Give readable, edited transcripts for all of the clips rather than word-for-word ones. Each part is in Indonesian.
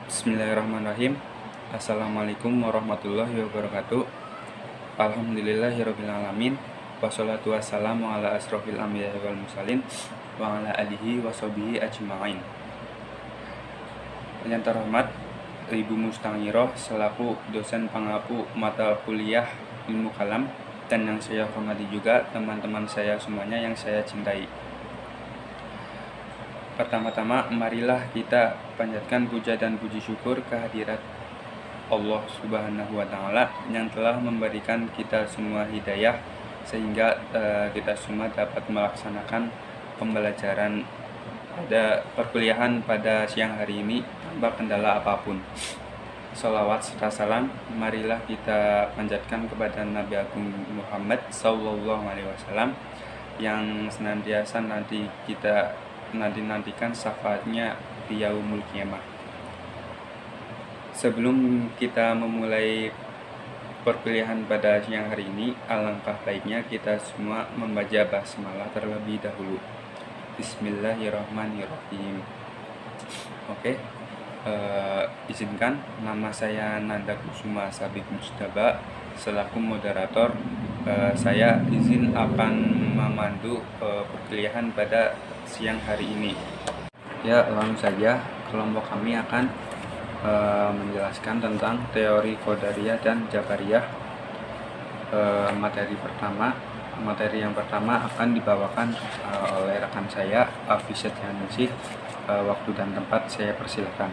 Bismillahirrahmanirrahim. Assalamualaikum warahmatullahi wabarakatuh. Alhamdulillahirabbil alamin. Wassalatu wassalamu ala asrofil anbiya'i wal mursalin wa ala alihi washabihi ajma'in. Yang terhormat Ibu Mustangiroh selaku dosen pengampu mata kuliah Ilmu Kalam, dan yang saya hormati juga teman-teman saya semuanya yang saya cintai. Pertama-tama, marilah kita panjatkan puja dan puji syukur kehadirat Allah Subhanahu wa Ta'ala yang telah memberikan kita semua hidayah sehingga kita semua dapat melaksanakan pembelajaran pada perkuliahan pada siang hari ini tanpa kendala apapun. Salawat serta salam marilah kita panjatkan kepada Nabi Agung Muhammad Sallallahu Alaihi Wasallam yang senantiasa nantikan syafaatnya di yaumul qiyamah. Sebelum kita memulai perkuliahan pada siang hari ini, alangkah baiknya kita semua membaca basmalah terlebih dahulu. Bismillahirrahmanirrahim. Oke, izinkan nama saya Nanda Kusuma Sabik Mustaba selaku moderator. Saya izin akan memandu perkuliahan pada siang hari ini. Ya, langsung saja kelompok kami akan menjelaskan tentang teori Qadariyah dan Jabariyah. Materi yang pertama akan dibawakan oleh rekan saya Hafiz Setianingsih. Waktu dan tempat saya persilahkan.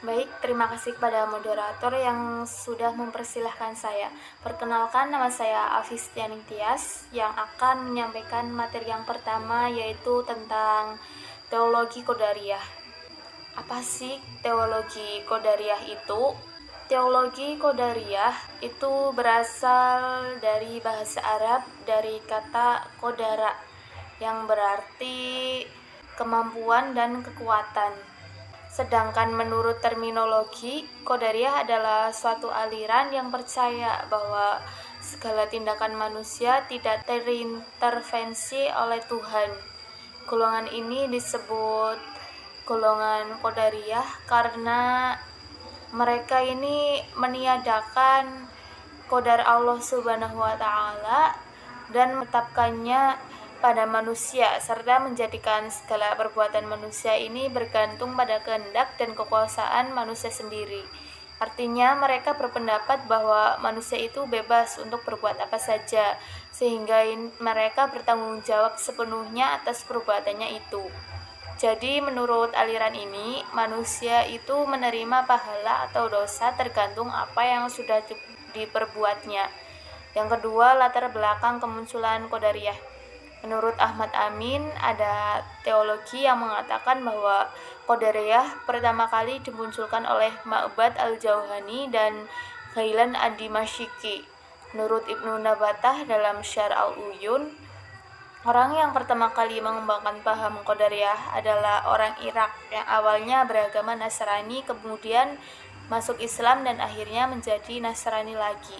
Baik, terima kasih kepada moderator yang sudah mempersilahkan saya. Perkenalkan, nama saya Hafiz Setianingsih yang akan menyampaikan materi yang pertama, yaitu tentang teologi Qadariyah. Apa sih teologi Qadariyah itu? Teologi Qadariyah itu berasal dari bahasa Arab dari kata qadara yang berarti kemampuan dan kekuatan. Sedangkan menurut terminologi, Qadariyah adalah suatu aliran yang percaya bahwa segala tindakan manusia tidak terintervensi oleh Tuhan. Golongan ini disebut golongan Qadariyah karena mereka ini meniadakan qadar Allah Subhanahu wa Ta'ala dan menetapkannya pada manusia, serta menjadikan segala perbuatan manusia ini bergantung pada kehendak dan kekuasaan manusia sendiri. Artinya mereka berpendapat bahwa manusia itu bebas untuk berbuat apa saja, sehingga mereka bertanggung jawab sepenuhnya atas perbuatannya itu. Jadi menurut aliran ini, manusia itu menerima pahala atau dosa tergantung apa yang sudah diperbuatnya. Yang kedua, latar belakang kemunculan Qadariyah. Menurut Ahmad Amin, ada teologi yang mengatakan bahwa Qadariyah pertama kali dimunculkan oleh Ma'bad al-Jauhani dan Ghailan ad-Dimashqi. Menurut Ibnu Nabatah dalam Syarh al-Uyun, orang yang pertama kali mengembangkan paham Qadariyah adalah orang Irak yang awalnya beragama Nasrani, kemudian masuk Islam dan akhirnya menjadi Nasrani lagi.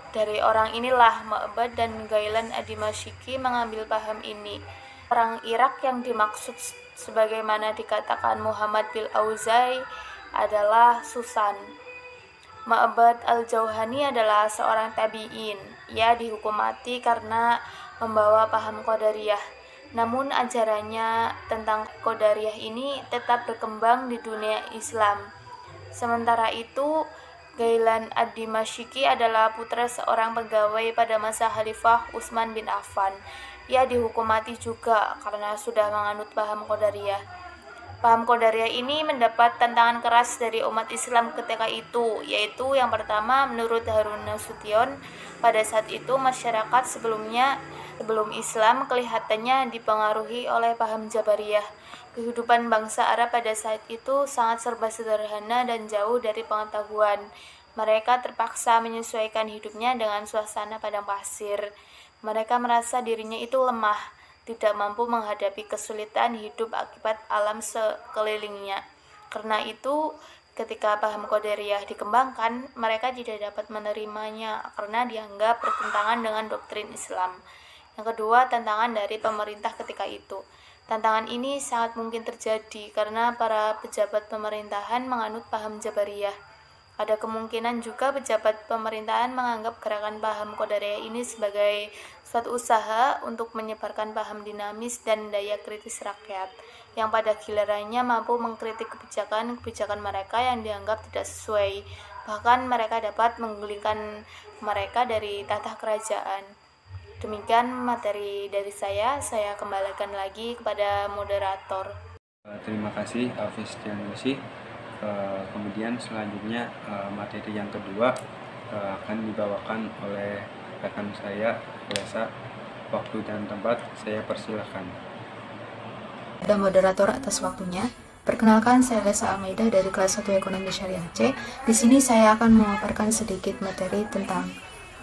Dari orang inilah Ma'bad dan Ghailan ad-Dimashqi mengambil paham ini. Orang Irak yang dimaksud sebagaimana dikatakan Muhammad bin Auzai adalah Susan. Ma'bad al-Jauhani adalah seorang tabi'in. Ia dihukum mati karena membawa paham Qadariyah. Namun ajarannya tentang Qadariyah ini tetap berkembang di dunia Islam. Sementara itu, Ghailan ad-Dimashqi adalah putra seorang pegawai pada masa Khalifah Utsman bin Affan. Ia dihukum mati juga karena sudah menganut paham Qadariyah. Paham Qadariyah ini mendapat tantangan keras dari umat Islam ketika itu, yaitu yang pertama, menurut Harun Nasution, pada saat itu masyarakat sebelum Islam kelihatannya dipengaruhi oleh paham Jabariyah. Kehidupan bangsa Arab pada saat itu sangat serba sederhana dan jauh dari pengetahuan. Mereka terpaksa menyesuaikan hidupnya dengan suasana padang pasir. Mereka merasa dirinya itu lemah, tidak mampu menghadapi kesulitan hidup akibat alam sekelilingnya. Karena itu, ketika paham Qadariyah dikembangkan, mereka tidak dapat menerimanya karena dianggap bertentangan dengan doktrin Islam. Yang kedua, tantangan dari pemerintah ketika itu. Tantangan ini sangat mungkin terjadi karena para pejabat pemerintahan menganut paham Jabariyah. Ada kemungkinan juga pejabat pemerintahan menganggap gerakan paham Qadariyah ini sebagai suatu usaha untuk menyebarkan paham dinamis dan daya kritis rakyat, yang pada gilirannya mampu mengkritik kebijakan mereka yang dianggap tidak sesuai. Bahkan mereka dapat menggulingkan mereka dari tahta kerajaan. Demikian materi dari saya kembalikan lagi kepada moderator. Terima kasih Hafiz Tianusi. Kemudian selanjutnya materi yang kedua akan dibawakan oleh rekan saya, Lesa. Waktu dan tempat saya persilahkan. Pada moderator atas waktunya. Perkenalkan, saya Lesa Almeida dari kelas 1 Ekonomi Syariah C. Di sini saya akan memaparkan sedikit materi tentang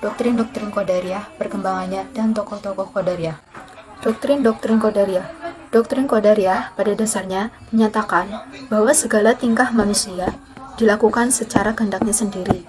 doktrin-doktrin Qadariyah, perkembangannya, dan tokoh-tokoh Qadariyah. Doktrin-doktrin Qadariyah. Doktrin Qadariyah pada dasarnya menyatakan bahwa segala tingkah manusia dilakukan secara kehendaknya sendiri.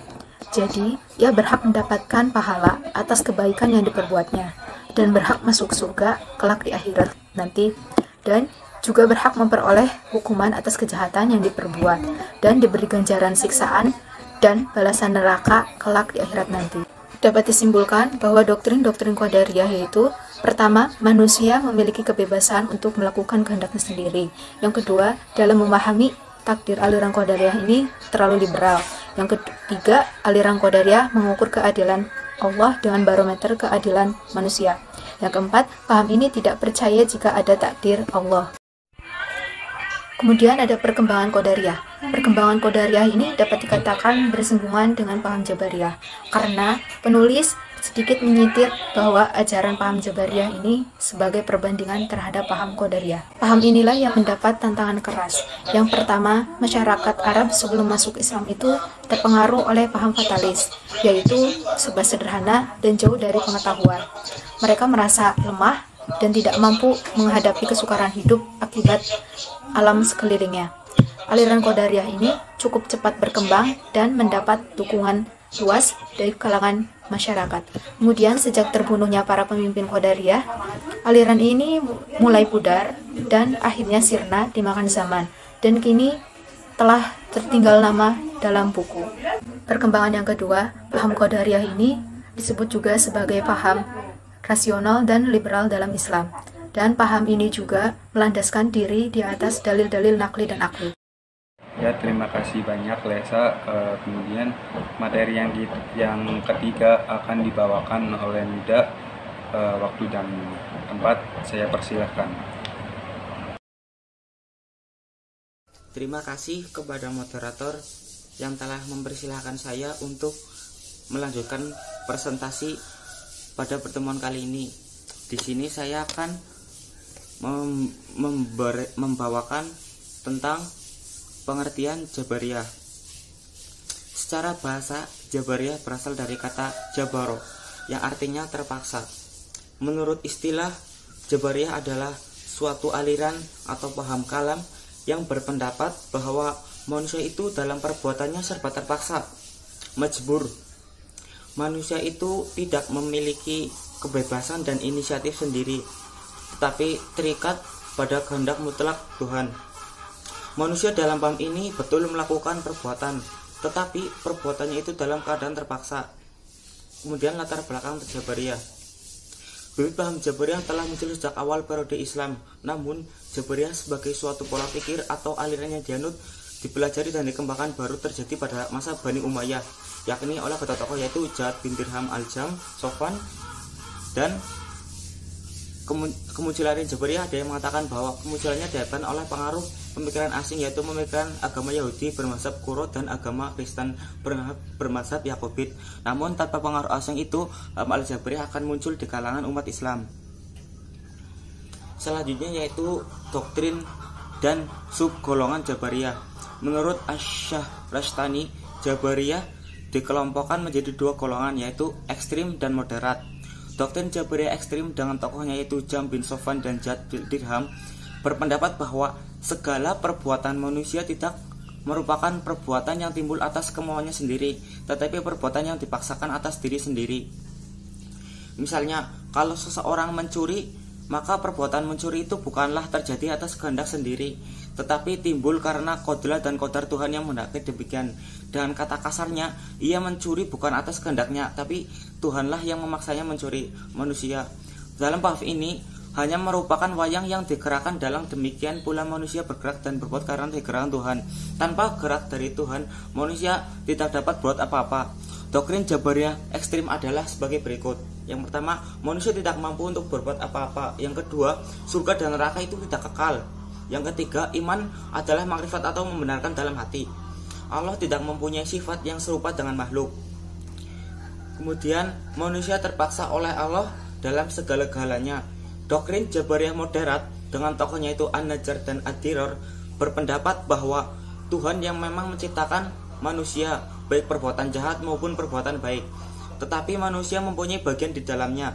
Jadi, ia berhak mendapatkan pahala atas kebaikan yang diperbuatnya, dan berhak masuk surga kelak di akhirat nanti, dan juga berhak memperoleh hukuman atas kejahatan yang diperbuat, dan diberi ganjaran siksaan dan balasan neraka kelak di akhirat nanti. Dapat disimpulkan bahwa doktrin-doktrin Qadariyah yaitu: pertama, manusia memiliki kebebasan untuk melakukan kehendaknya sendiri. Yang kedua, dalam memahami takdir aliran Qadariyah ini terlalu liberal. Yang ketiga, aliran Qadariyah mengukur keadilan Allah dengan barometer keadilan manusia. Yang keempat, paham ini tidak percaya jika ada takdir Allah. Kemudian ada perkembangan Qadariyah. Perkembangan Qadariyah ini dapat dikatakan bersinggungan dengan paham Jabariyah, karena penulis sedikit menyitir bahwa ajaran paham Jabariyah ini sebagai perbandingan terhadap paham Qadariyah. Paham inilah yang mendapat tantangan keras. Yang pertama, masyarakat Arab sebelum masuk Islam itu terpengaruh oleh paham fatalis, yaitu serba sederhana dan jauh dari pengetahuan. Mereka merasa lemah dan tidak mampu menghadapi kesukaran hidup akibat alam sekelilingnya. Aliran Qadariyah ini cukup cepat berkembang dan mendapat dukungan luas dari kalangan masyarakat. Kemudian sejak terbunuhnya para pemimpin Qadariyah, aliran ini mulai pudar dan akhirnya sirna dimakan zaman, dan kini telah tertinggal nama dalam buku. Perkembangan yang kedua, paham Qadariyah ini disebut juga sebagai paham rasional dan liberal dalam Islam. Dan paham ini juga melandaskan diri di atas dalil-dalil nakli dan akli. Ya, terima kasih banyak Lesa. Kemudian materi yang ketiga akan dibawakan oleh Mida. Waktu dan tempat saya persilahkan. Terima kasih kepada moderator yang telah mempersilahkan saya untuk melanjutkan presentasi pada pertemuan kali ini. Di sini saya akan membawakan tentang pengertian Jabariyah. Secara bahasa, Jabariyah berasal dari kata jabaro, yang artinya terpaksa. Menurut istilah, Jabariyah adalah suatu aliran atau paham kalam yang berpendapat bahwa manusia itu dalam perbuatannya serba terpaksa, majbur. Manusia itu tidak memiliki kebebasan dan inisiatif sendiri, tetapi terikat pada kehendak mutlak Tuhan. Manusia dalam paham ini betul melakukan perbuatan, tetapi perbuatannya itu dalam keadaan terpaksa. Kemudian latar belakang Jabariyah. Bibit paham Jabariyah telah muncul sejak awal periode Islam. Namun, Jabariyah sebagai suatu pola pikir atau aliran yang dianut, dipelajari dan dikembangkan baru terjadi pada masa Bani Umayyah, yakni oleh kedua tokoh yaitu Ja'ad bin Dirham al-Jam, Sofwan, dan kemunculan Jabariyah. Ada yang mengatakan bahwa kemunculannya disebabkan oleh pengaruh pemikiran asing, yaitu pemikiran agama Yahudi bermazhab Qur'an dan agama Kristen bermazhab Yakobit. Namun tanpa pengaruh asing itu, al-Jabariyah akan muncul di kalangan umat Islam. Selanjutnya yaitu doktrin dan subgolongan Jabariyah. Menurut Asy-Syahrastani, Jabariyah dikelompokkan menjadi dua golongan, yaitu ekstrim dan moderat. Doktrin Jabariyah ekstrim dengan tokohnya yaitu Jam bin Sofwan dan Ja'ad bin Dirham berpendapat bahwa segala perbuatan manusia tidak merupakan perbuatan yang timbul atas kemauannya sendiri, tetapi perbuatan yang dipaksakan atas diri sendiri. Misalnya, kalau seseorang mencuri, maka perbuatan mencuri itu bukanlah terjadi atas kehendak sendiri, tetapi timbul karena qadar dan qadar Tuhan yang menghendaki demikian. Dengan kata kasarnya, ia mencuri bukan atas kehendaknya, tapi Tuhanlah yang memaksanya mencuri manusia. Dalam bab ini hanya merupakan wayang yang digerakkan dalam, demikian pula manusia bergerak dan berbuat karena digerakkan Tuhan. Tanpa gerak dari Tuhan, manusia tidak dapat berbuat apa-apa. Doktrin Jabariyah ekstrim adalah sebagai berikut. Yang pertama, manusia tidak mampu untuk berbuat apa-apa. Yang kedua, surga dan neraka itu tidak kekal. Yang ketiga, iman adalah makrifat atau membenarkan dalam hati. Allah tidak mempunyai sifat yang serupa dengan makhluk. Kemudian, manusia terpaksa oleh Allah dalam segala-galanya. Doktrin Jabariyah moderat dengan tokohnya itu An-Najjar dan Ad-Diror berpendapat bahwa Tuhan yang memang menciptakan manusia, baik perbuatan jahat maupun perbuatan baik, tetapi manusia mempunyai bagian di dalamnya.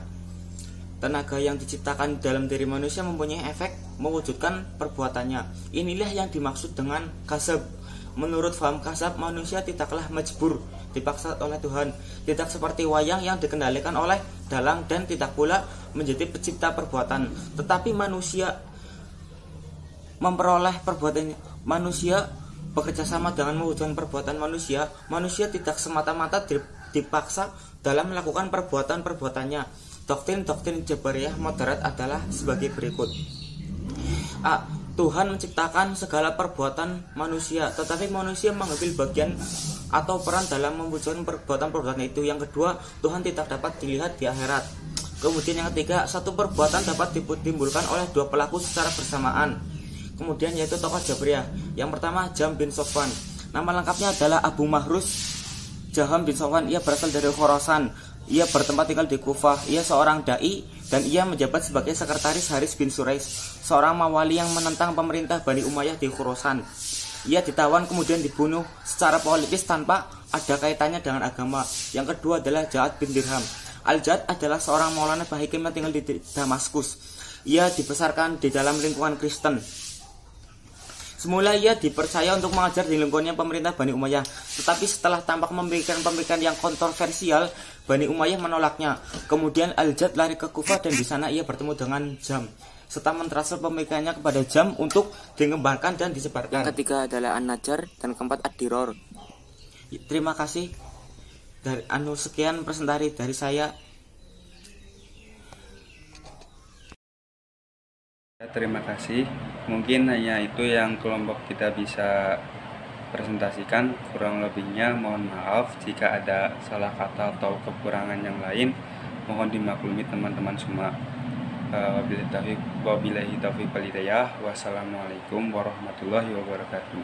Tenaga yang diciptakan dalam diri manusia mempunyai efek mewujudkan perbuatannya. Inilah yang dimaksud dengan kasab. Menurut faham kasab, manusia tidaklah majbur, dipaksa oleh Tuhan, tidak seperti wayang yang dikendalikan oleh dalang, dan tidak pula menjadi pencipta perbuatan, tetapi manusia memperoleh perbuatan. Manusia bekerja sama dengan mewujudkan perbuatan manusia. Manusia tidak semata-mata dipaksa dalam melakukan perbuatan-perbuatannya. Doktrin Jabariyah moderat adalah sebagai berikut. A. Tuhan menciptakan segala perbuatan manusia, tetapi manusia mengambil bagian atau peran dalam mewujudkan perbuatan-perbuatan itu. Yang kedua, Tuhan tidak dapat dilihat di akhirat. Kemudian yang ketiga, satu perbuatan dapat ditimbulkan oleh dua pelaku secara bersamaan. Kemudian yaitu tokoh Jabariyah. Yang pertama, Jam bin Sofwan. Nama lengkapnya adalah Abu Mahrus Jaham bin Sofwan. Ia berasal dari Khorasan. Ia bertempat tinggal di Kufah. Ia seorang dai dan ia menjabat sebagai sekretaris Haris bin Surais, seorang mawali yang menentang pemerintah Bani Umayyah di Khorasan. Ia ditawan kemudian dibunuh secara politis tanpa ada kaitannya dengan agama. Yang kedua adalah Ja'ad bin Dirham. Al-Ja'ad adalah seorang maulana Bahikim yang tinggal di Damaskus. Ia dibesarkan di dalam lingkungan Kristen. Semula ia dipercaya untuk mengajar di lingkungannya pemerintah Bani Umayyah, tetapi setelah tampak pemikiran-pemikiran yang kontroversial, Bani Umayyah menolaknya. Kemudian Al-Ja'ad lari ke Kufah dan di sana ia bertemu dengan Jam, serta mentransfer pemikirannya kepada Jam untuk dikembangkan dan disebarkan. Yang ketiga adalah An-Najjar dan keempat Ad-Diror. Terima kasih. Sekian presentasi dari saya. Terima kasih. Mungkin hanya itu yang kelompok kita bisa presentasikan. Kurang lebihnya mohon maaf jika ada salah kata atau kekurangan yang lain. Mohon dimaklumi teman-teman semua. Wabillahi taufiq wal hidayah. Wassalamualaikum warahmatullahi wabarakatuh.